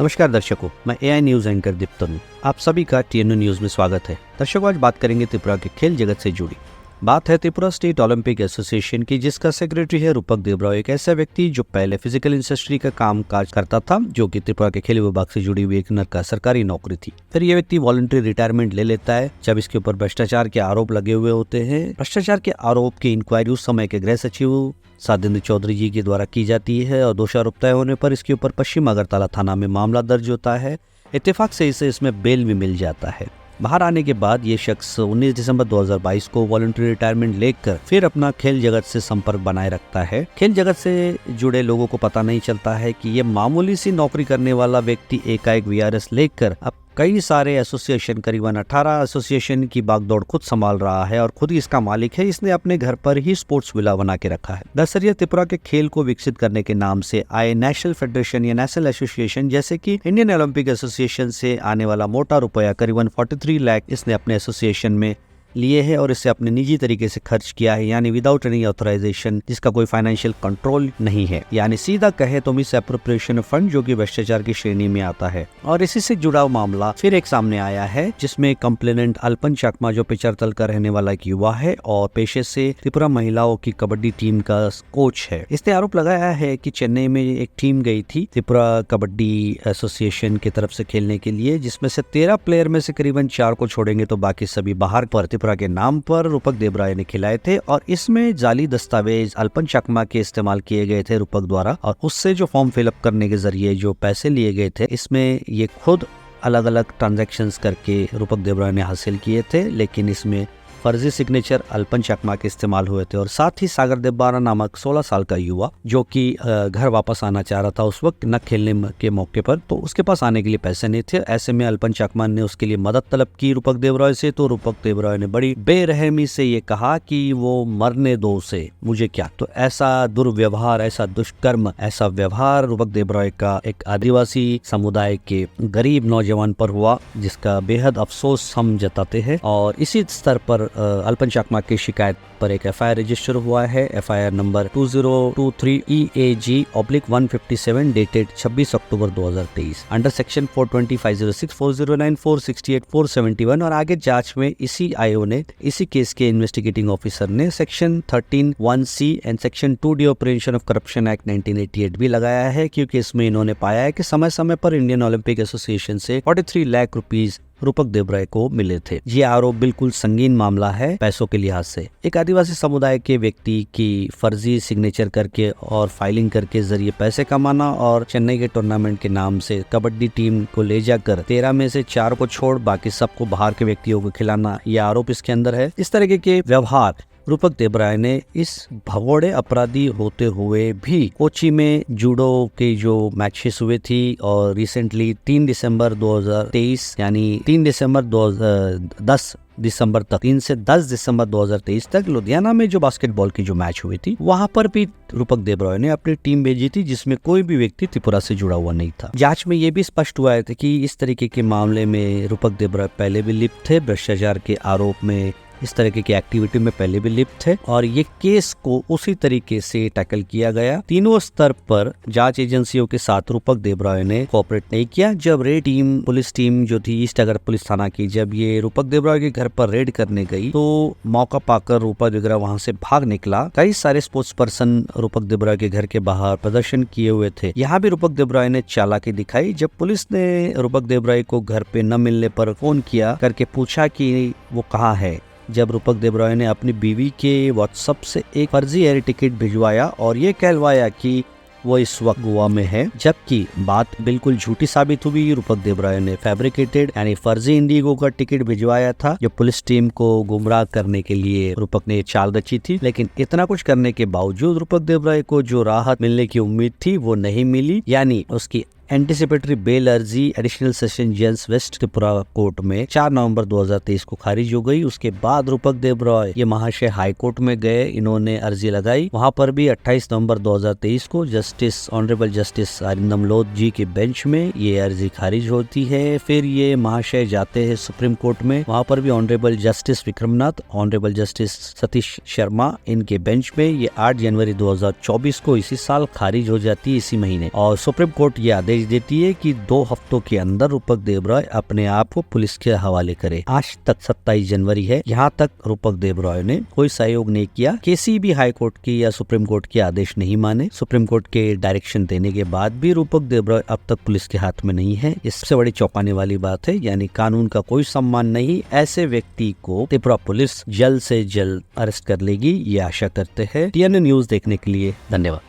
नमस्कार दर्शकों, मैं एआई न्यूज एंकर दीप्तनु। आप सभी का टीएनयू न्यूज में स्वागत है। दर्शकों, आज बात करेंगे त्रिपुरा के खेल जगत से जुड़ी। बात है त्रिपुरा स्टेट ओलंपिक एसोसिएशन की, जिसका सेक्रेटरी है रूपक देबरॉय, एक ऐसा व्यक्ति जो पहले फिजिकल इंडस्ट्री का काम काज करता था, जो कि त्रिपुरा के खेल विभाग से जुड़ी हुई एक सरकारी नौकरी थी। फिर ये व्यक्ति वॉलंटरी रिटायरमेंट ले लेता है जब इसके ऊपर भ्रष्टाचार के आरोप लगे हुए होते हैं। भ्रष्टाचार के आरोप की इंक्वायरी उस समय के गृह सचिव सादेंद्र चौधरी जी के द्वारा की जाती है और दोषारोप तय होने पर इसके ऊपर पश्चिम अगरतला थाना में मामला दर्ज होता है। इत्तेफाक से इसे इसमें बेल भी मिल जाता है। बाहर आने के बाद ये शख्स 19 दिसंबर 2022 को वॉलंटरी रिटायरमेंट लेकर फिर अपना खेल जगत से संपर्क बनाए रखता है। खेल जगत से जुड़े लोगों को पता नहीं चलता है कि ये मामूली सी नौकरी करने वाला व्यक्ति एकाएक वीआरएस लेकर अब कई सारे एसोसिएशन, करीबन 18 एसोसिएशन की बागदौड़ खुद संभाल रहा है और खुद ही इसका मालिक है। इसने अपने घर पर ही स्पोर्ट्स विला बना के रखा है। दरअसल त्रिपुरा के खेल को विकसित करने के नाम से आए नेशनल फेडरेशन या नेशनल एसोसिएशन, जैसे कि इंडियन ओलंपिक एसोसिएशन से आने वाला मोटा रुपया करीबन 43 लाख इसने अपने एसोसिएशन में लिए है और इसे अपने निजी तरीके से खर्च किया है, यानी विदाउट एनी ऑथराइजेशन, जिसका कोई फाइनेंशियल कंट्रोल नहीं है। यानी सीधा कहे तो मिस एप्रोप्रिएशन फंड, जो कि भ्रष्टाचार की श्रेणी में आता है। और इसी से जुड़ा मामला फिर एक सामने आया है, जिसमें कंप्लेनेंट अल्पन चकमा, जो पिचरतल का रहने वाला एक युवा है और पेशे से त्रिपुरा महिलाओं की कबड्डी टीम का कोच है। इसने आरोप लगाया है कि चेन्नई में एक टीम गई थी त्रिपुरा कबड्डी एसोसिएशन की तरफ से खेलने के लिए, जिसमें से 13 प्लेयर में से करीबन 4 को छोड़ेंगे तो बाकी सभी बाहर पर के नाम पर रूपक देबरॉय ने खिलाए थे। और इसमें जाली दस्तावेज अल्पन चकमा के इस्तेमाल किए गए थे रूपक द्वारा, और उससे जो फॉर्म फिलअप करने के जरिए जो पैसे लिए गए थे, इसमें ये खुद अलग अलग ट्रांजैक्शंस करके रूपक देबरॉय ने हासिल किए थे। लेकिन इसमें फर्जी सिग्नेचर अल्पन चकमा के इस्तेमाल हुए थे। और साथ ही सागर देब्बारा नामक 16 साल का युवा, जो कि घर वापस आना चाह रहा था उस वक्त न खेलने के मौके पर, तो उसके पास आने के लिए पैसे नहीं थे। ऐसे में अल्पन चकमा ने उसके लिए मदद तलब की रूपक देबरॉय से। तो रूपक देबरॉय ने बड़ी बेरहमी से ये कहा कि वो मरने दो उसे, मुझे क्या। तो ऐसा दुर्व्यवहार, ऐसा दुष्कर्म, ऐसा व्यवहार रूपक देबरॉय का एक आदिवासी समुदाय के गरीब नौजवान पर हुआ, जिसका बेहद अफसोस हम जताते हैं। और इसी स्तर पर अल्पन चकमा की शिकायत पर एक एफआईआर रजिस्टर हुआ है। एफआईआर नंबर 2023 EAG/157 डेटेड 26 अक्टूबर 2023 अंडर सेक्शन 420, 506, 409, 468, 471। और आगे जांच में इसी आईओ ने, इसी केस के इन्वेस्टिगेटिंग ऑफिसर ने section 13(1)(c and section 2D operation of corruption act 1988 भी लगाया है, क्योंकि इसमें इन्होंने पाया है कि समय समय पर इंडियन ओलंपिक एसोसिएशन से 43 लाख रुपीज रूपक देबरॉय को मिले थे। ये आरोप बिल्कुल संगीन मामला है पैसों के लिहाज से। एक आदिवासी समुदाय के व्यक्ति की फर्जी सिग्नेचर करके और फाइलिंग करके जरिए पैसे कमाना और चेन्नई के टूर्नामेंट के नाम से कबड्डी टीम को ले जाकर 13 में से 4 को छोड़ बाकी सबको बाहर के व्यक्तियों को खिलाना, यह आरोप इसके अंदर है। इस तरीके के व्यवहार रूपक देबरॉय ने इस भगोड़े अपराधी होते हुए भी कोची में जूडो के जो मैचेस हुए थी, और रिसेंटली 3 दिसंबर 2023 यानी 3 दिसंबर 10 दिसंबर तक, 3 से 10 दिसंबर 2023 तक लुधियाना में जो बास्केटबॉल की जो मैच हुई थी, वहां पर भी रूपक देबरॉय ने अपनी टीम भेजी थी, जिसमें कोई भी व्यक्ति त्रिपुरा से जुड़ा हुआ नहीं था। जांच में ये भी स्पष्ट हुआ था कि इस तरीके के मामले में रूपक देबरॉय पहले भी लिप्त थे, भ्रष्टाचार के आरोप में, इस तरीके की एक्टिविटी में पहले भी लिप्त थे। और ये केस को उसी तरीके से टैकल किया गया। तीनों स्तर पर जांच एजेंसियों के साथ रूपक देबरॉय ने कोऑपरेट नहीं किया। जब रेड टीम, पुलिस टीम जो थी ईस्ट अगर पुलिस थाना की, जब ये रूपक देबरॉय के घर पर रेड करने गई, तो मौका पाकर रूपक देबरॉय वहां से भाग निकला। कई सारे स्पोर्ट्स पर्सन रूपक देबरॉय के घर के बाहर प्रदर्शन किए हुए थे। यहाँ भी रूपक देबरॉय ने चालाकी दिखाई। जब पुलिस ने रूपक देबरॉय को घर पे न मिलने पर फोन किया करके पूछा कि वो कहाँ है, जब रूपक देबरॉय ने अपनी बीवी के व्हाट्सएप से एक फर्जी एयर टिकट भिजवाया और ये कहलवाया कि वो इस वक्त गोवा में है, जबकि बात बिल्कुल झूठी साबित हुई। रूपक देबरॉय ने फैब्रिकेटेड यानी फर्जी इंडिगो का टिकट भिजवाया था, जो पुलिस टीम को गुमराह करने के लिए रूपक ने चाल रची थी। लेकिन इतना कुछ करने के बावजूद रूपक देबरॉय को जो राहत मिलने की उम्मीद थी वो नहीं मिली, यानी उसकी एंटिसिपेटरी बेल अर्जी एडिशनल सेशन जज वेस्ट त्रिपुरा कोर्ट में 4 नवंबर 2023 को खारिज हो गई। उसके बाद रूपक देबरॉय ये महाशय हाई कोर्ट में गए, इन्होंने अर्जी लगाई। वहां पर भी 28 नवंबर 2023 को जस्टिस ऑनरेबल जस्टिस अरिंदम लोध जी के बेंच में ये अर्जी खारिज होती है। फिर ये महाशय जाते हैं सुप्रीम कोर्ट में, वहां पर भी honourable justice Vikram Nath, honourable justice Satish Sharma इनके बेंच में ये 8 जनवरी 2024 को इसी साल खारिज हो जाती है, इसी महीने। और सुप्रीम कोर्ट ये आदेश निर्देश देती है कि 2 हफ्तों के अंदर रूपक देबरॉय अपने आप को पुलिस के हवाले करे। आज तक 27 जनवरी है, यहाँ तक रूपक देबरॉय ने कोई सहयोग नहीं किया, किसी भी हाई कोर्ट की या सुप्रीम कोर्ट के आदेश नहीं माने। सुप्रीम कोर्ट के डायरेक्शन देने के बाद भी रूपक देबरॉय अब तक पुलिस के हाथ में नहीं है। इससे बड़ी चौंकाने वाली बात है, यानी कानून का कोई सम्मान नहीं। ऐसे व्यक्ति को त्रिपुरा पुलिस जल्द से जल्द अरेस्ट कर लेगी, ये आशा करते हैं। TNN न्यूज देखने के लिए धन्यवाद।